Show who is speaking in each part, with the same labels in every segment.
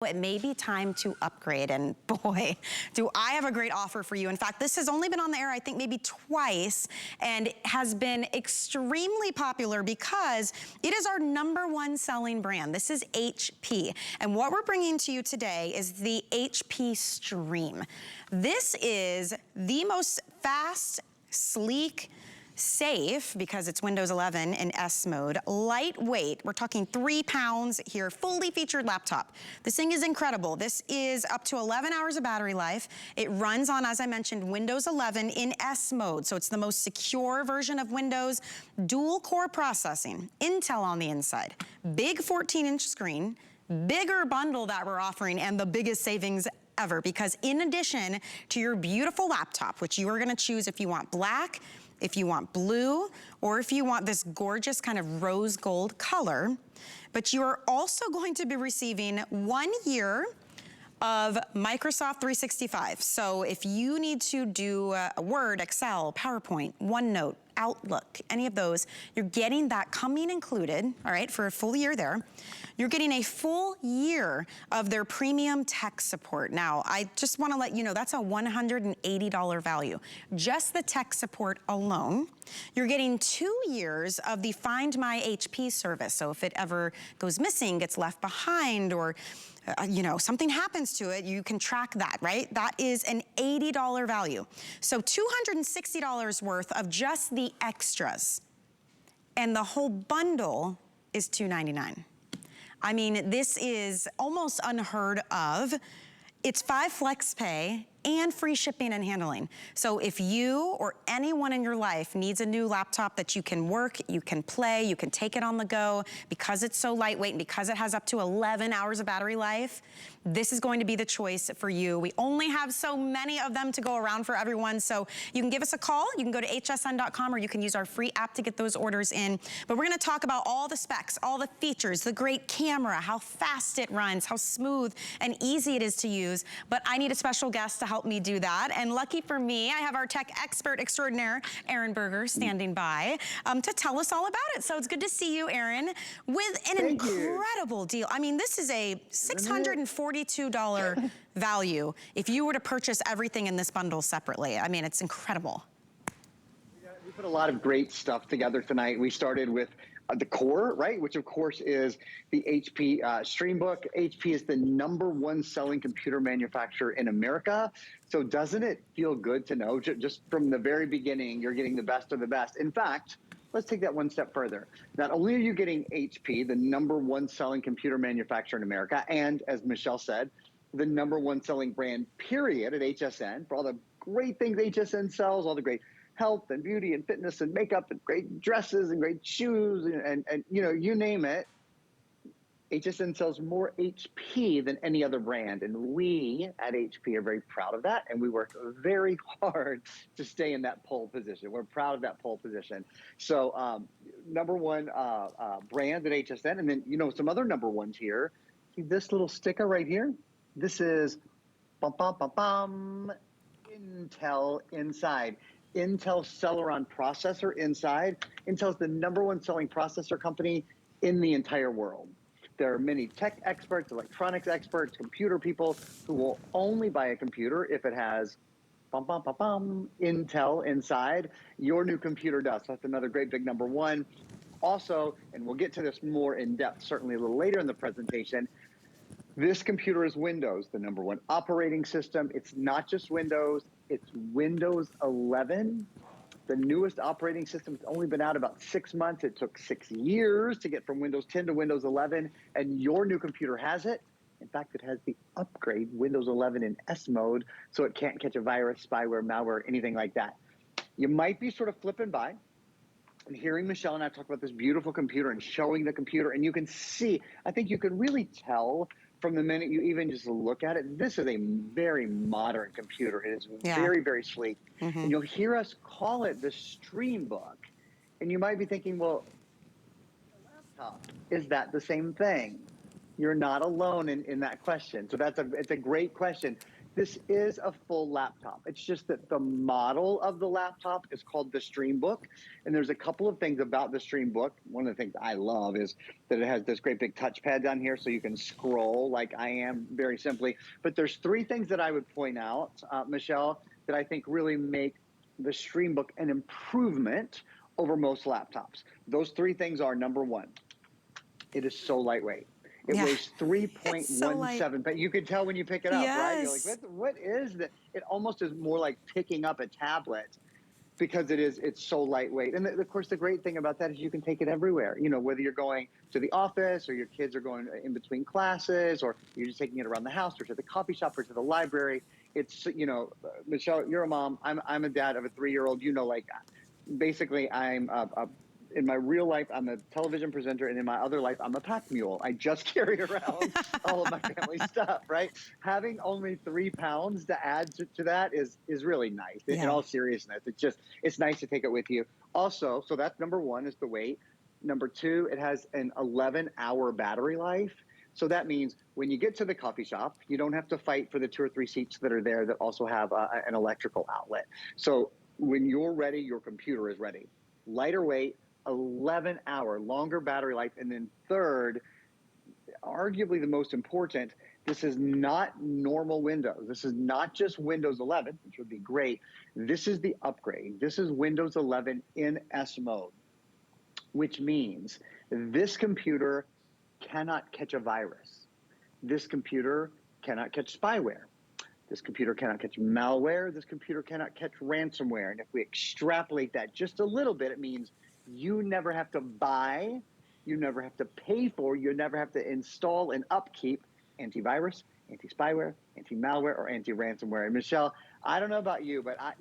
Speaker 1: It may be time to upgrade, and boy, do I have a great offer for you. In fact, this has only been on the air, I think maybe twice, and has been extremely popular because it is our #1 selling brand. This is HP, and what we're bringing to you today is the HP Stream. This is the most fast, sleek, safe, because it's Windows 11 in S mode, lightweight, we're talking 3 pounds here, fully featured laptop. This thing is incredible. This is up to 11 hours of battery life. It runs on, as I mentioned, Windows 11 in S mode, so it's the most secure version of Windows, dual core processing, Intel on the inside, big 14-inch screen, bigger bundle that we're offering, and the biggest savings ever, because in addition to your beautiful laptop, which you are gonna choose if you want black, if you want blue, or if you want this gorgeous kind of rose gold color, but you are also going to be receiving 1 year of Microsoft 365. So if you need to do Word, Excel, PowerPoint, OneNote, Outlook, any of those, you're getting that coming included, all right, for a full year there. You're getting a full year of their premium tech support. Now, I just wanna let you know, that's a $180 value. Just the tech support alone. You're getting 2 years of the Find My HP service. So if it ever goes missing, gets left behind, or you know, something happens to it, you can track that, right? That is an $80 value. So $260 worth of just the extras. And the whole bundle is $299. I mean, this is almost unheard of. It's 5 flex pay and free shipping and handling. So if you or anyone in your life needs a new laptop that you can work, you can play, you can take it on the go, because it's so lightweight and because it has up to 11 hours of battery life, this is going to be the choice for you. We only have so many of them to go around for everyone, so you can give us a call, you can go to hsn.com, or you can use our free app to get those orders in. But we're gonna talk about all the specs, all the features, the great camera, how fast it runs, how smooth and easy it is to use. But I need a special guest to help me do that. And lucky for me, I have our tech expert extraordinaire, Aaron Berger, standing by to tell us all about it. So it's good to see you, Aaron, with an incredible deal. I mean, this is a $642 value if you were to purchase everything in this bundle separately. I mean, it's incredible.
Speaker 2: We put a lot of great stuff together tonight. We started with the core, right? Which of course is the HP StreamBook. HP is the #1 selling computer manufacturer in America. So doesn't it feel good to know just from the very beginning, you're getting the best of the best? In fact, let's take that one step further. Not only are you getting HP, the #1 selling computer manufacturer in America, and as Michelle said, the #1 selling brand, period, at HSN, for all the great things HSN sells, all the great health and beauty and fitness and makeup and great dresses and great shoes and you know, you name it. HSN sells more HP than any other brand, and we at HP are very proud of that, and we work very hard to stay in that pole position. We're proud of that pole position. So #1 brand at HSN, and then, you know, some other #1s here. See this little sticker right here? This is Intel inside. Intel Celeron processor inside. Intel's the #1 selling processor company in the entire world. There are many tech experts, electronics experts, computer people who will only buy a computer if it has Intel inside. Your new computer does. So that's another great big #1. Also, and we'll get to this more in depth certainly a little later in the presentation, this computer is Windows, the #1 operating system. It's not just Windows, it's Windows 11, the newest operating system. It's only been out about 6 months. It took 6 years to get from Windows 10 to Windows 11, and your new computer has it. In fact, it has the upgrade Windows 11 in S mode, so it can't catch a virus, spyware, malware, anything like that. You might be sort of flipping by and hearing Michelle and I talk about this beautiful computer and showing the computer, and you can see, I think you can really tell from the minute you even just look at it, this is a very modern computer. It is very, very sleek. And you'll hear us call it the StreamBook. And you might be thinking, well, laptop, is that the same thing? You're not alone in that question. So it's a great question. This is a full laptop. It's just that the model of the laptop is called the StreamBook. And there's a couple of things about the StreamBook. One of the things I love is that it has this great big touchpad down here so you can scroll like I am very simply. But there's three things that I would point out, Michelle, that I think really make the StreamBook an improvement over most laptops. Those three things are, number one, it is so lightweight. It weighs 3.17, but you can tell when you pick it up, right? You're like, what is that? It almost is more like picking up a tablet because it's so lightweight. And of course, the great thing about that is you can take it everywhere. You know, whether you're going to the office or your kids are going in between classes, or you're just taking it around the house or to the coffee shop or to the library. It's, you know, Michelle, you're a mom. I'm a dad of a 3-year-old. You know, like basically I'm in my real life, I'm a television presenter, and in my other life, I'm a pack mule. I just carry around all of my family stuff, right? Having only 3 pounds to add to that is really nice. In all seriousness, it's nice to take it with you. Also, so that's number one, is the weight. Number two, it has an 11-hour battery life. So that means when you get to the coffee shop, you don't have to fight for the 2 or 3 seats that are there that also have an electrical outlet. So when you're ready, your computer is ready. Lighter weight, 11-hour, longer battery life. And then third, arguably the most important, this is not normal Windows. This is not just Windows 11, which would be great. This is the upgrade. This is Windows 11 in S mode, which means this computer cannot catch a virus. This computer cannot catch spyware. This computer cannot catch malware. This computer cannot catch ransomware. And if we extrapolate that just a little bit, it means you never have to buy, you never have to pay for, you never have to install and upkeep antivirus, anti-spyware, anti-malware, or anti-ransomware. And Michelle, I don't know about you, but I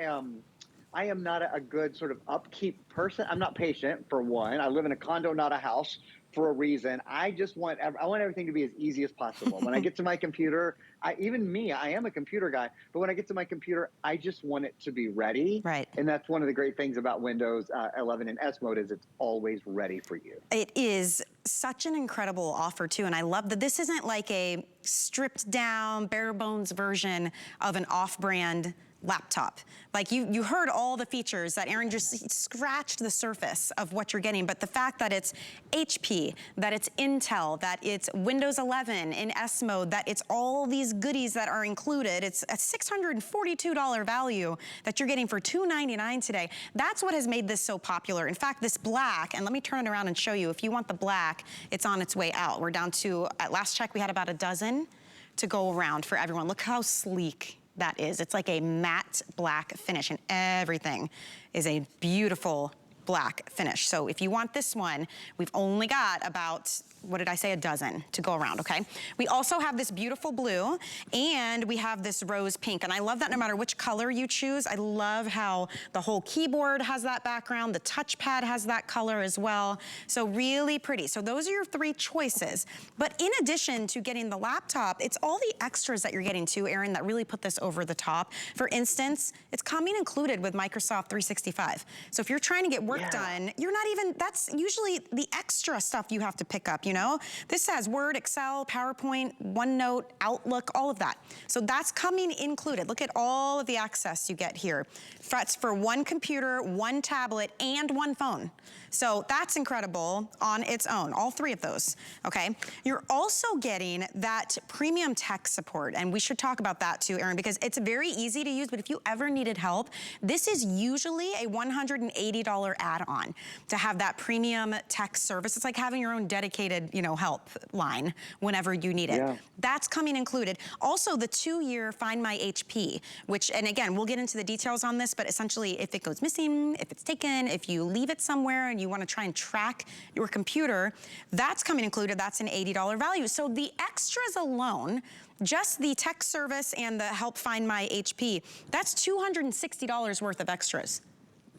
Speaker 2: am not a good sort of upkeep person. I'm not patient, for one. I live in a condo, not a house, for a reason. I want everything to be as easy as possible. When I get to my computer, I am a computer guy, but when I get to my computer, I just want it to be ready.
Speaker 1: Right.
Speaker 2: And that's one of the great things about Windows 11 in S mode, is it's always ready for you.
Speaker 1: It is such an incredible offer too, and I love that this isn't like a stripped down, bare bones version of an off-brand laptop. Like you heard all the features that Aaron just scratched the surface of what you're getting, but the fact that it's HP, that it's Intel, that it's Windows 11 in S mode, that it's all these goodies that are included. It's a $642 value that you're getting for $299 today. That's what has made this so popular. In fact, this black, and let me turn it around and show you, if you want the black, it's on its way out. We're down to, at last check, we had about a dozen to go around for everyone. Look how sleek that is. It's like a matte black finish, and everything is a beautiful black finish. So if you want this one, we've only got about, what did I say, a dozen to go around, okay? We also have this beautiful blue, and we have this rose pink, and I love that no matter which color you choose. I love how the whole keyboard has that background, the touchpad has that color as well, so really pretty. So those are your 3 choices. But in addition to getting the laptop, it's all the extras that you're getting too, Aaron, that really put this over the top. For instance, it's coming included with Microsoft 365. So if you're trying to get work done, you're not even, that's usually the extra stuff you have to pick up, you know? This has Word, Excel, PowerPoint, OneNote, Outlook, all of that. So that's coming included. Look at all of the access you get here. That's for 1 computer, 1 tablet, and 1 phone. So that's incredible on its own, all 3 of those, okay? You're also getting that premium tech support, and we should talk about that too, Aaron, because it's very easy to use, but if you ever needed help, this is usually a $180 add-on to have that premium tech service. It's like having your own dedicated, you know, help line whenever you need it. Yeah. That's coming included. Also, the 2-year Find My HP, which, and again, we'll get into the details on this, but essentially if it goes missing, if it's taken, if you leave it somewhere and you want to try and track your computer, that's coming included. That's an $80 value. So the extras alone, just the tech service and the help find my HP, that's $260 worth of extras.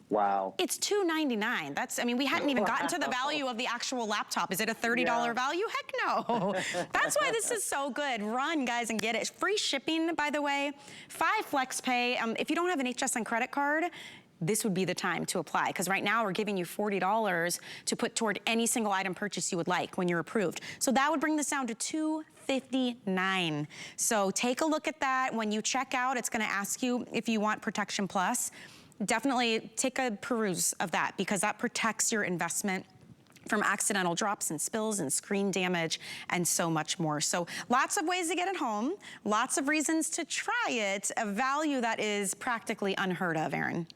Speaker 2: Wow.
Speaker 1: It's $299. That's, I mean, we hadn't even gotten to the value of the actual laptop. Is it a $30 value? Heck no. That's why this is so good. Run, guys, and get it. Free shipping, by the way. 5 flex pay. If you don't have an HSN credit card, this would be the time to apply, because right now we're giving you $40 to put toward any single item purchase you would like when you're approved. So that would bring this down to $459. So take a look at that. When you check out, it's gonna ask you if you want Protection Plus. Definitely take a peruse of that because that protects your investment from accidental drops and spills and screen damage and so much more. So lots of ways to get it home, lots of reasons to try it, a value that is practically unheard of, Aaron.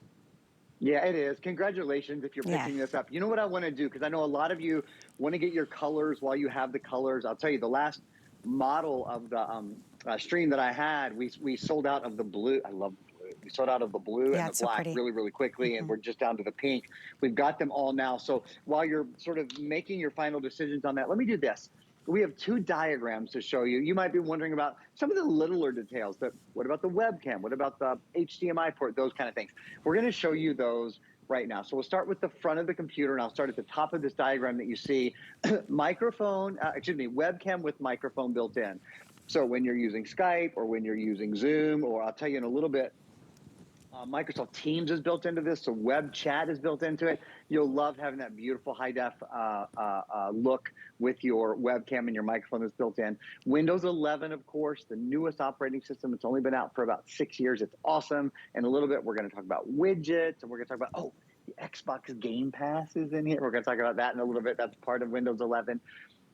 Speaker 2: Yeah, it is. Congratulations if you're picking this up. You know what I want to do? Because I know a lot of you want to get your colors while you have the colors. I'll tell you, the last model of the stream that I had, we sold out of the blue. I love the blue. We sold out of the blue and the black really, really quickly, and we're just down to the pink. We've got them all now. So while you're sort of making your final decisions on that, let me do this. We have two diagrams to show you. You might be wondering about some of the littler details. What about the webcam? What about the HDMI port? Those kind of things. We're going to show you those right now. So we'll start with the front of the computer, and I'll start at the top of this diagram that you see. Webcam with microphone built in. So when you're using Skype or when you're using Zoom, or I'll tell you in a little bit, Microsoft Teams is built into this, so web chat is built into it. You'll love having that beautiful high-def look with your webcam, and your microphone is built in. Windows 11, of course, the newest operating system. It's only been out for about 6 years. It's awesome. In a little bit, we're going to talk about widgets, and we're going to talk about, the Xbox Game Pass is in here. We're going to talk about that in a little bit. That's part of Windows 11.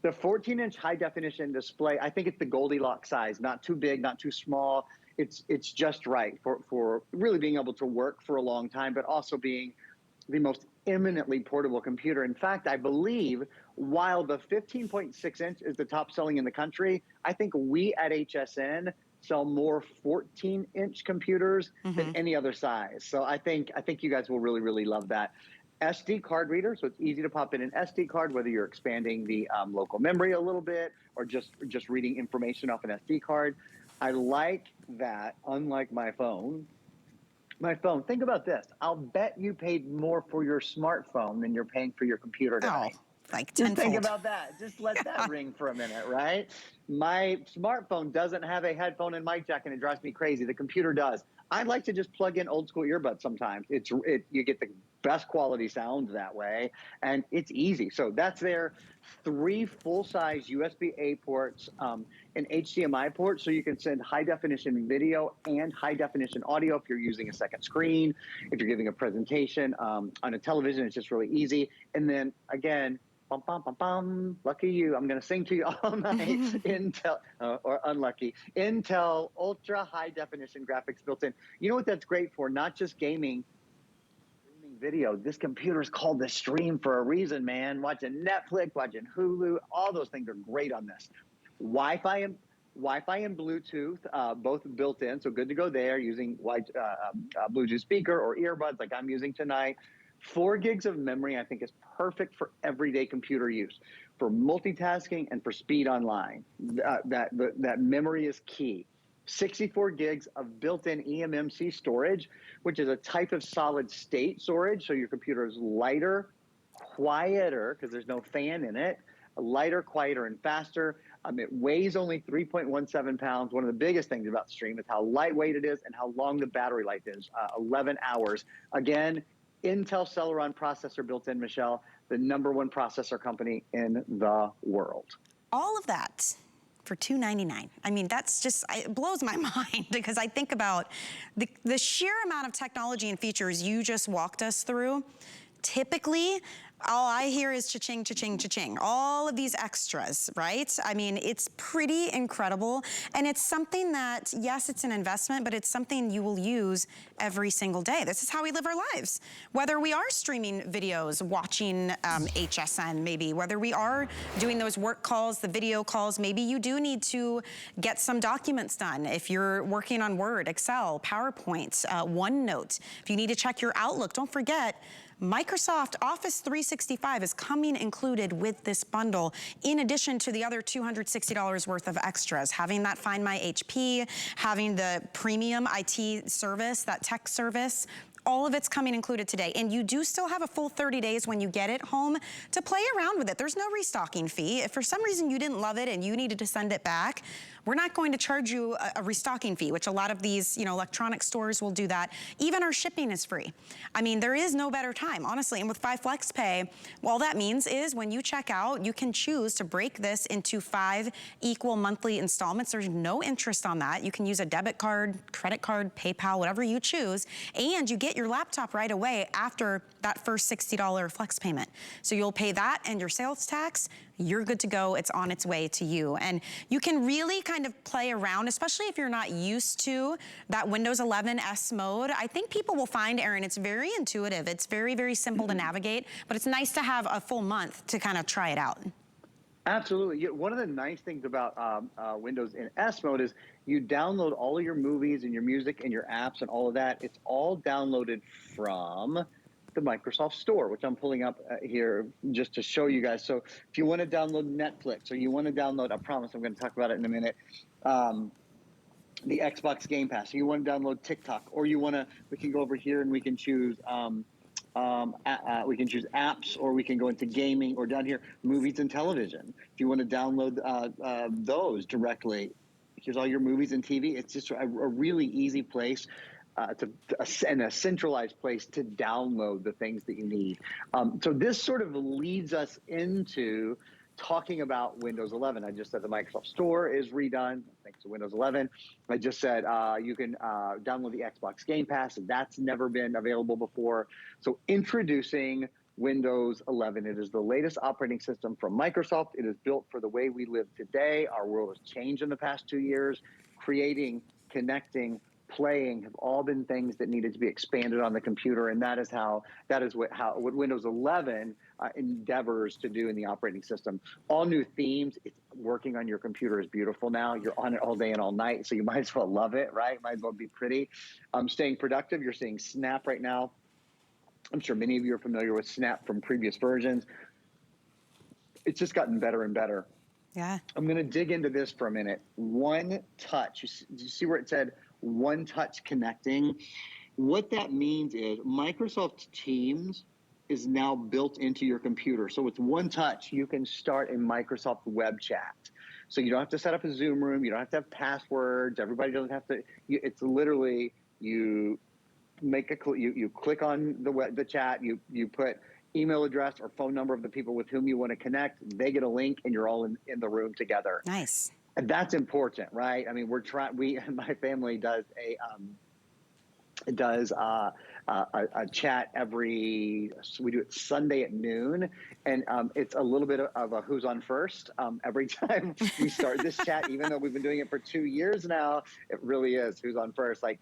Speaker 2: The 14-inch high-definition display, I think it's the Goldilocks size, not too big, not too small. It's just right for really being able to work for a long time, but also being the most eminently portable computer. In fact, I believe while the 15.6 inch is the top selling in the country, I think we at HSN sell more 14-inch computers than any other size. So I think you guys will really, really love that. SD card reader, so it's easy to pop in an SD card, whether you're expanding the local memory a little bit or just reading information off an SD card. I like that, unlike my phone, think about this. I'll bet you paid more for your smartphone than you're paying for your computer tonight.
Speaker 1: Like
Speaker 2: Just
Speaker 1: tenfold.
Speaker 2: think about that. Just let that ring for a minute, right? My smartphone doesn't have a headphone and mic jack, and it drives me crazy. The computer does. I like to just plug in old school earbuds sometimes. You get the best quality sound that way, and it's easy. So that's there. 3 full-size USB-A ports, an HDMI port, so you can send high-definition video and high-definition audio if you're using a second screen, if you're giving a presentation on a television. It's just really easy. And then, again, bum, bum, bum, bum. Lucky you. I'm going to sing to you all night. Intel, or unlucky. Intel ultra high definition graphics built in. You know what that's great for? Not just gaming, streaming video. This computer is called the stream for a reason, man. Watching Netflix, watching Hulu, all those things are great on this. Wi-Fi and Bluetooth, both built in. So good to go there using Bluetooth speaker or earbuds like I'm using tonight. 4 gigs of memory, I think, is perfect for everyday computer use, for multitasking and for speed online. That memory is key. 64 gigs of built-in eMMC storage, which is a type of solid state storage. So your computer is lighter, quieter, because there's no fan in it, lighter, quieter, and faster. It weighs only 3.17 pounds. One of the biggest things about Stream is how lightweight it is and how long the battery life is, 11 hours. Again, Intel Celeron processor built in, Michelle, the #1 processor company in the world.
Speaker 1: All of that for $299. I mean, that's just, it blows my mind because I think about the sheer amount of technology and features you just walked us through. Typically, all I hear is cha-ching, cha-ching, cha-ching. All of these extras, right? I mean, it's pretty incredible. And it's something that, yes, it's an investment, but it's something you will use every single day. This is how we live our lives. Whether we are streaming videos, watching HSN maybe, whether we are doing those work calls, the video calls, maybe you do need to get some documents done. If you're working on Word, Excel, PowerPoint, OneNote, if you need to check your Outlook, don't forget, Microsoft Office 365 is coming included with this bundle, in addition to the other $260 worth of extras. Having that Find My HP, having the premium IT service, that tech service, all of it's coming included today. And you do still have a full 30 days when you get it home to play around with it. There's no restocking fee. If for some reason you didn't love it and you needed to send it back, we're not going to charge you a restocking fee, which a lot of these, electronic stores will do that. Even our shipping is free. I mean, there is no better time, honestly. And with 5 Flex Pay, all that means is when you check out, you can choose to break this into 5 equal monthly installments. There's no interest on that. You can use a debit card, credit card, PayPal, whatever you choose, and you get your laptop right away after that first $60 flex payment. So you'll pay that and your sales tax, you're good to go. It's on its way to you. And you can really kind of play around, especially if you're not used to that Windows 11 S mode. I think people will find, Aaron, it's very intuitive. It's very, very simple to navigate, but it's nice to have a full month to kind of try it out.
Speaker 2: Absolutely. One of the nice things about Windows in S mode is you download all of your movies and your music and your apps and all of that. It's all downloaded from the Microsoft Store, which I'm pulling up here just to show you guys. So if you want to download Netflix or you want to download, I promise I'm going to talk about it in a minute, the Xbox Game Pass, so you want to download TikTok, or you want to, we can go over here and we can choose we can choose apps, or we can go into gaming, or down here, movies and television. If you want to download those directly, here's all your movies and TV. It's just a really easy place and a centralized place to download the things that you need. So this sort of leads us into talking about Windows 11. I just said the Microsoft Store is redone thanks to Windows 11. I just said you can download the Xbox Game Pass. That's never been available before. So introducing Windows 11. It is the latest operating system from Microsoft. It is built for the way we live today. Our world has changed in the past 2 years. Creating, connecting, playing have all been things that needed to be expanded on the computer, and that is what Windows 11 endeavors to do in the operating system. All new themes. It's working on your computer is beautiful now. You're on it all day and all night, so you might as well love it, right? Might as well be pretty. Staying productive. You're seeing Snap right now. I'm sure many of you are familiar with Snap from previous versions. It's just gotten better and better.
Speaker 1: Yeah. I'm
Speaker 2: going to dig into this for a minute. One touch. You see where it said one touch connecting? What that means is Microsoft Teams is now built into your computer. So with one touch, you can start a Microsoft web chat. So you don't have to set up a Zoom room. You don't have to have passwords. Everybody doesn't have to. It's literally you make you click on the chat. You put email address or phone number of the people with whom you want to connect. They get a link, and you're all in the room together.
Speaker 1: Nice. And
Speaker 2: that's important, right? I mean, my family does a chat we do it Sunday at noon, and it's a little bit of a who's on first. Every time we start this chat, even though we've been doing it for 2 years now, it really is who's on first. Like,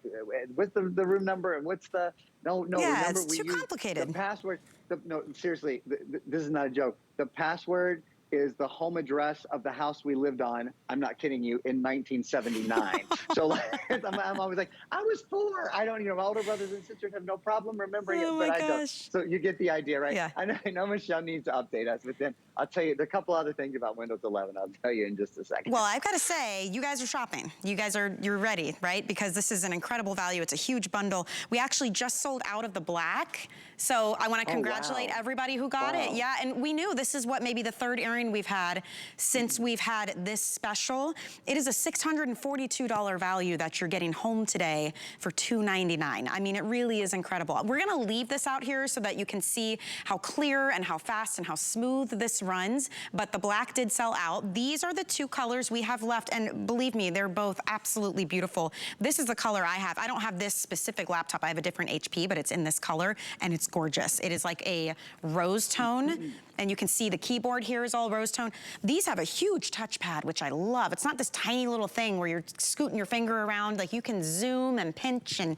Speaker 2: what's the room number, and what's the, no,
Speaker 1: yeah,
Speaker 2: remember,
Speaker 1: it's too complicated.
Speaker 2: The password, no, seriously, this is not a joke. The password is the home address of the house we lived on. I'm not kidding you, in 1979. So I'm always like, I was 4. I don't, my older brothers and sisters have no problem remembering it, but I don't. So you get the idea, right?
Speaker 1: Yeah.
Speaker 2: I know Michelle needs to update us, but then I'll tell you, there are a couple other things about Windows 11 I'll tell you in just a second.
Speaker 1: Well, I've got to say, you guys are shopping. You're ready, right? Because this is an incredible value. It's a huge bundle. We actually just sold out of the black. So I want to congratulate everybody who got it. Yeah, and we knew this is what maybe the third airing we've had since we've had this special. It is a $642 value that you're getting home today for $299. I mean, it really is incredible. We're going to leave this out here so that you can see how clear and how fast and how smooth this runs, but the black did sell out. These are the 2 colors we have left, and believe me, they're both absolutely beautiful. This is the color I have. I don't have this specific laptop. I have a different HP, but it's in this color, and it's gorgeous. It is like a rose tone, and you can see the keyboard here is all rose tone. These have a huge touchpad, which I love. It's not this tiny little thing where you're scooting your finger around. Like, you can zoom and pinch, and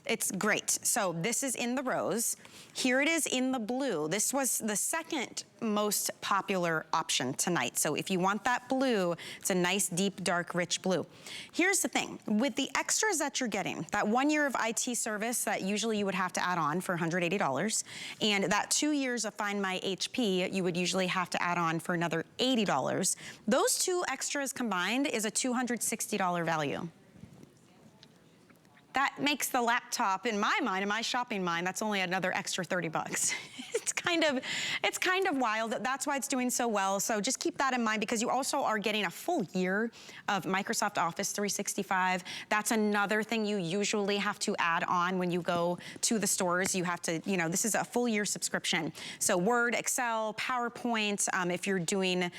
Speaker 1: it's great. So this is in the rose. Here it is in the blue. This was the second most popular option tonight. So if you want that blue, it's a nice, deep, dark, rich blue. Here's the thing. With the extras that you're getting, that 1 year of IT service that usually you would have to add on for $180, and that 2 years of Find My HP you would usually have to add on for another $80, those 2 extras combined is a $260 value. that makes the laptop, in my mind, in my shopping mind, that's only another extra 30 bucks. It's kind of wild. That's why it's doing so well. So just keep that in mind, because you also are getting a full year of Microsoft Office 365. That's another thing you usually have to add on when you go to the stores. You have to, you know, this is a full year subscription. So Word, Excel, PowerPoint, if you're doing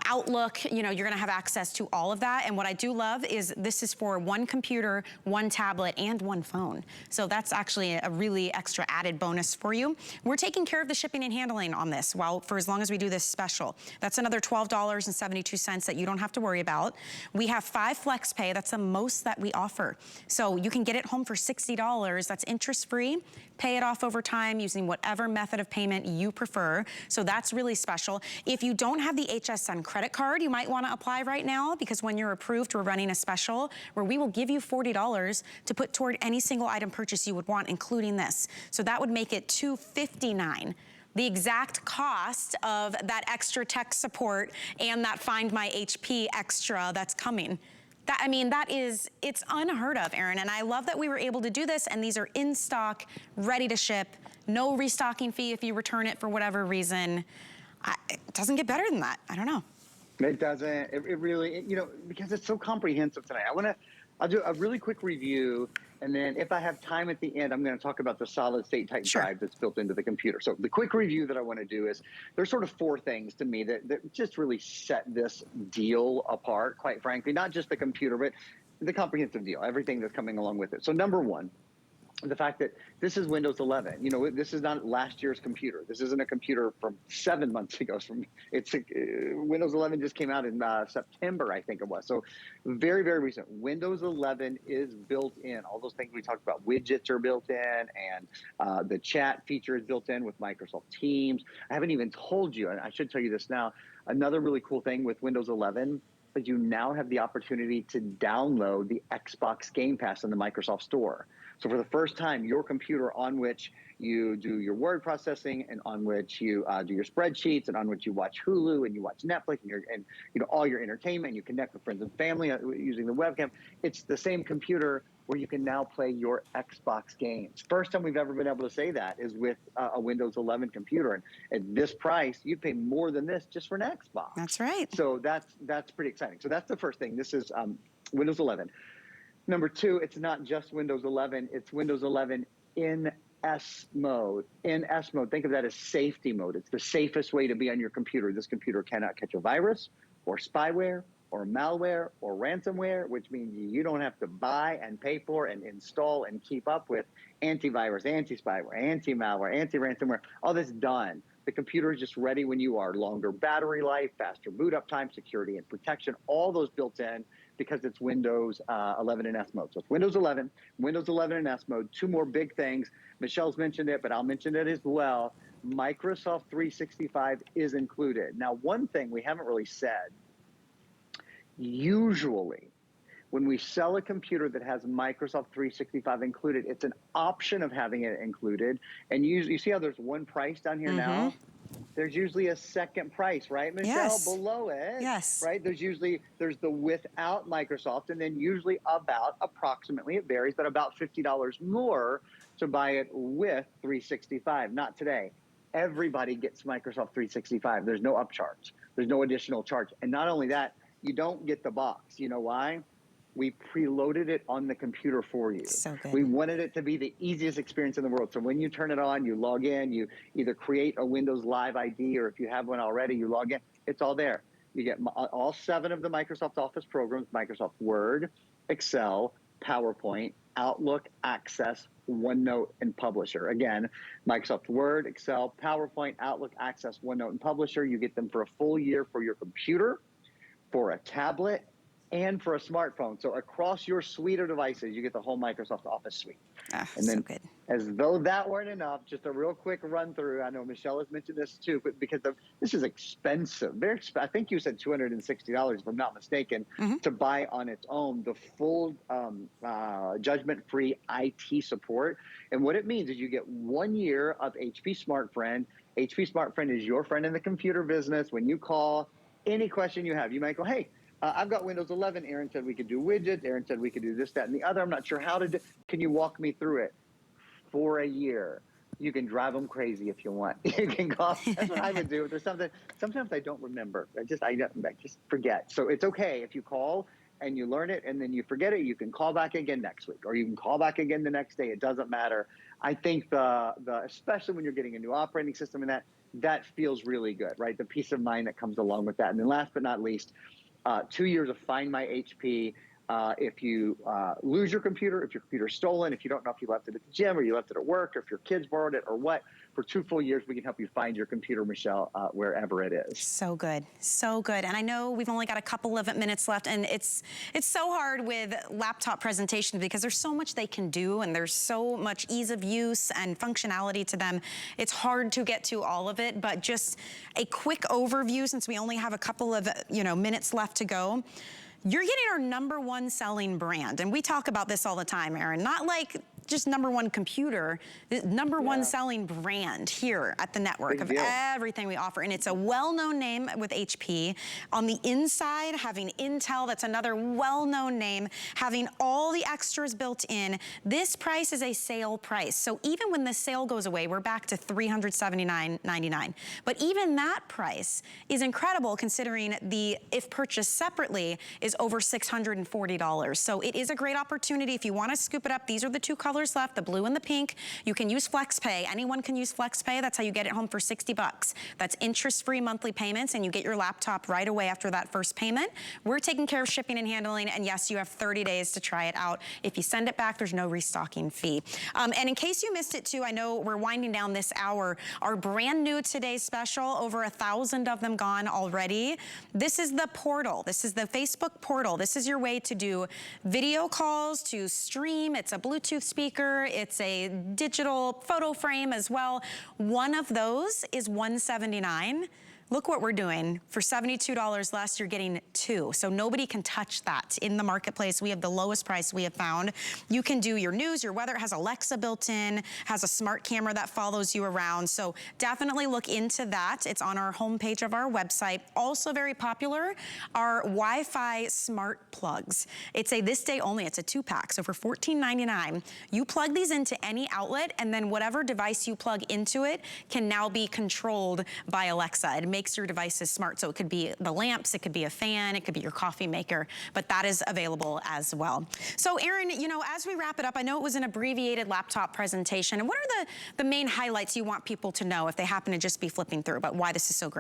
Speaker 1: Outlook, you know, you're gonna have access to all of that. And what I do love is this is for one computer, one tablet, and one phone. So that's actually a really extra added bonus for you. We're taking care of the shipping and handling on this for as long as we do this special. That's another $12.72 that you don't have to worry about. We have 5 flex pay. That's the most that we offer. So you can get it home for $60. That's interest free. Pay it off over time using whatever method of payment you prefer. So that's really special. If you don't have the HSN credit card, you might want to apply right now, because when you're approved, we're running a special where we will give you $40 to put toward any single item purchase you would want, including this. So that would make it $259. The exact cost of that extra tech support and that Find My HP extra that's coming. That, I mean, it's unheard of, Erin, and I love that we were able to do this, and these are in stock, ready to ship, no restocking fee if you return it for whatever reason. It doesn't get better than that. I don't know.
Speaker 2: It doesn't. It really, you know, because it's so comprehensive tonight. I'll do a really quick review, and then if I have time at the end, I'm going to talk about the solid state type drive that's built into the computer. So the quick review that I want to do is there's sort of 4 things to me that just really set this deal apart, quite frankly, not just the computer, but the comprehensive deal, everything that's coming along with it. So number 1, the fact that this is Windows 11. You know, this is not last year's computer. This isn't a computer from 7 months ago. Windows 11 just came out in September, I think it was. So very, very recent. Windows 11 is built in. All those things we talked about, widgets are built in, and the chat feature is built in with Microsoft Teams. I haven't even told you, and I should tell you this now, another really cool thing with Windows 11 is you now have the opportunity to download the Xbox Game Pass in the Microsoft Store. So for the first time, your computer on which you do your word processing, and on which you do your spreadsheets, and on which you watch Hulu and you watch Netflix and you know, all your entertainment, and you connect with friends and family using the webcam. It's the same computer where you can now play your Xbox games. First time we've ever been able to say that is with a Windows 11 computer. And at this price, you'd pay more than this just for an Xbox.
Speaker 1: That's right.
Speaker 2: So that's pretty exciting. So that's the first thing. This is Windows 11. Number 2, it's not just Windows 11, it's Windows 11 in S mode. In S mode, think of that as safety mode. It's the safest way to be on your computer. This computer cannot catch a virus or spyware or malware or ransomware, which means you don't have to buy and pay for and install and keep up with antivirus, anti-spyware, anti-malware, anti-ransomware, all this done. The computer is just ready when you are. Longer battery life, faster boot up time, security and protection, all those built in, because it's Windows 11 in S mode. So it's Windows 11, Windows 11 in S mode. 2 more big things. Michelle's mentioned it, but I'll mention it as well. Microsoft 365 is included. Now, one thing we haven't really said, usually when we sell a computer that has Microsoft 365 included, it's an option of having it included. And you see how there's one price down here now? There's usually a second price, right, Michelle?
Speaker 1: Yes.
Speaker 2: Below it.
Speaker 1: Yes.
Speaker 2: Right? There's the without Microsoft, and then usually approximately, it varies, but about $50 more to buy it with 365. Not today. Everybody gets Microsoft 365. There's no upcharge. There's no additional charge. And not only that, you don't get the box. You know why? We preloaded it on the computer for you.
Speaker 1: So good.
Speaker 2: We wanted it to be the easiest experience in the world. So when you turn it on, you log in, you either create a Windows Live ID, or if you have one already, you log in. It's all there. You get all 7 of the Microsoft Office programs: Microsoft Word, Excel, PowerPoint, Outlook, Access, OneNote, and Publisher. Again, Microsoft Word, Excel, PowerPoint, Outlook, Access, OneNote, and Publisher. You get them for a full year for your computer, for a tablet, and for a smartphone. So across your suite of devices, you get the whole Microsoft Office suite. And then,
Speaker 1: so good.
Speaker 2: as though that weren't enough, just a real quick run through. I know Michelle has mentioned this too, but because this is expensive, very expensive. I think you said $260, if I'm not mistaken, to buy on its own the full judgment-free IT support. And what it means is you get 1 year of HP Smart Friend. HP Smart Friend is your friend in the computer business. When you call, any question you have, you might go, hey, I've got Windows 11. Aaron said we could do widgets. Aaron said we could do this, that, and the other. I'm not sure how to do. Can you walk me through it? For a year. You can drive them crazy if you want. You can call. That's what I would do. If there's something. Sometimes I don't remember. I just forget. So it's okay if you call and you learn it and then you forget it. You can call back again next week, or you can call back again the next day. It doesn't matter. I think especially when you're getting a new operating system and that feels really good, right? The peace of mind that comes along with that. And then last but not least, 2 years of Find My HP. If you lose your computer, if your computer's stolen, if you don't know if you left it at the gym or you left it at work, or if your kids borrowed it or what, for 2 full years, we can help you find your computer, Michelle, wherever it is.
Speaker 1: So good, so good. And I know we've only got a couple of minutes left, and it's so hard with laptop presentations because there's so much they can do, and there's so much ease of use and functionality to them. It's hard to get to all of it, but just a quick overview, since we only have a couple of minutes left to go. You're getting our #1 selling brand. And we talk about this all the time, Aaron. Not like just #1 computer, the #1 selling brand here at the network of everything we offer. And it's a well-known name with HP. On the inside, having Intel, that's another well-known name, having all the extras built in. This price is a sale price. So even when the sale goes away, we're back to $379.99. But even that price is incredible, considering if purchased separately, is over $640. So it is a great opportunity if you want to scoop it up. These are the 2 colors left, the blue and the pink. You can use FlexPay. Anyone can use FlexPay. That's how you get it home for 60 bucks. That's interest-free monthly payments, and you get your laptop right away after that first payment. We're taking care of shipping and handling, and yes, you have 30 days to try it out. If you send it back, there's no restocking fee. And in case you missed it too, I know we're winding down this hour. Our brand new today's special, over 1,000 of them gone already. This is the portal. This is the Facebook portal. This is your way to do video calls, to stream. It's a Bluetooth speaker. It's a digital photo frame as well. One of those is $179. Look what we're doing. For $72 less, you're getting 2. So nobody can touch that in the marketplace. We have the lowest price we have found. You can do your news, your weather. It has Alexa built in, has a smart camera that follows you around. So definitely look into that. It's on our homepage of our website. Also very popular are Wi-Fi smart plugs. It's a this day only. It's a 2-pack. So for $14.99, you plug these into any outlet, and then whatever device you plug into it can now be controlled by Alexa. It makes your devices smart. So it could be the lamps, it could be a fan, it could be your coffee maker, but that is available as well. So Aaron, as we wrap it up, I know it was an abbreviated laptop presentation. And what are the main highlights you want people to know if they happen to just be flipping through about why this is so great?